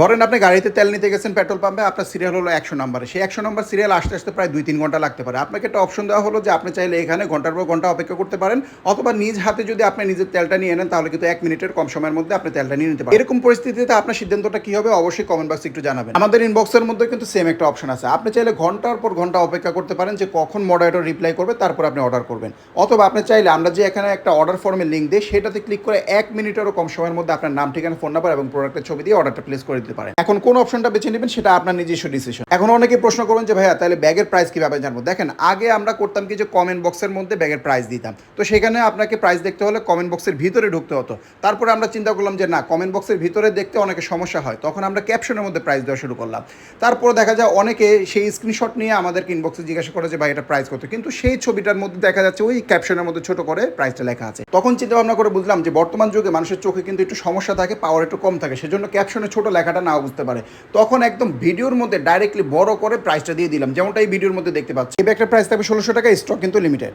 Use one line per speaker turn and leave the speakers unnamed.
ধরেন আপনি গাড়িতে তেল নিতে গেছেন পেট্রোল পাম্পে, আপনার সিরিয়াল হলো 100 নম্বরে। সেই 100 নম্বর সিরিয়াল আসতে আসতে প্রায় 2-3 ঘন্টা লাগতে পারে। আপনাকে একটা অপশন দেওয়া হলো যে আপনি চাইলে এখানে ঘন্টার পর ঘন্টা অপেক্ষা করতে পারেন, অথবা নিজ হাতে যদি আপনি নিজের তেলটা নিয়ে নেন তাহলে কিন্তু 1 মিনিটের কম সময়ের মধ্যে আপনি তেলটা নিয়ে নিতে পারেন। এরকম পরিস্থিতিতে আপনার সিদ্ধান্তটা কি হবে অবশ্যই কমেন্ট বক্সে একটু জানাবেন। আমাদের ইনবক্সের মধ্যে কিন্তু সেম একটা অপশন আছে। আপনি চাইলে ঘন্টার পর ঘন্টা অপেক্ষা করতে পারেন যে কখন মডারেটর রিপ্লাই করবে, তারপর আপনি অর্ডার করবেন। অথবা আপনি চাইলে আমরা যে এখানে একটা অর্ডার ফর্মের লিঙ্ক দিই সেটাতে ক্লিক করে 1 মিনিটেরও কম সময়ের মধ্যে আপনার নাম, ঠিকানা, ফোন নাম্বার এবং প্রোডাক্টের ছবি দিয়ে অর্ডারটা প্লেস করে দিতে পারেন। এখন কোন অপশনটা বেছে নেবেন সেটা আপনার নিজস্ব ডিসিশন। এখন অনেকে প্রশ্ন করবেন যে ভাইয়া তাহলে ব্যাগের প্রাইস কিভাবে জানবো? দেখেন, আগে আমরা করতাম কি যে কমেন্ট বক্সের মধ্যে ব্যাগের প্রাইস দিতাম। তো সেখানে আপনাকে প্রাইস দেখতে হলে কমেন্ট বক্সের ভিতরে ঢুকতে হতো। তারপরে আমরা চিন্তা করলাম যে না, কমেন্ট বক্সের ভিতরে দেখতে অনেকে সমস্যা হয়, তখন আমরা ক্যাপশনের মধ্যে প্রাইস দেওয়া শুরু করলাম। তারপর দেখা যায় অনেকে সেই স্ক্রিনশট নিয়ে আমাদেরকে ইনবক্সে জিজ্ঞাসা করে যে ভাই এটা প্রাইস কত, কিন্তু সেই ছবিটার মধ্যে দেখা যাচ্ছে ওই ক্যাপশনের মধ্যে ছোট করে প্রাইসটা লেখা আছে। তখন চিন্তা ভাবনা করে বুঝলাম যে বর্তমান যুগে মানুষের চোখে কিন্তু একটু সমস্যা থাকে, পাওয়ার একটু কম থাকে, সেজন্য ক্যাপশনে ছোট লেখাটা নাও বুঝতে পারে। তখন একদম ভিডিওর মধ্যে ডাইরেক্টলি বড় করে প্রাইসটা দিয়ে দিলাম, যেমনটা এই ভিডিওর মধ্যে দেখতে পাচ্ছি। এই ব্যাগটার প্রাইস থাকবে 1600 টাকা, স্টক কিন্তু লিমিটেড।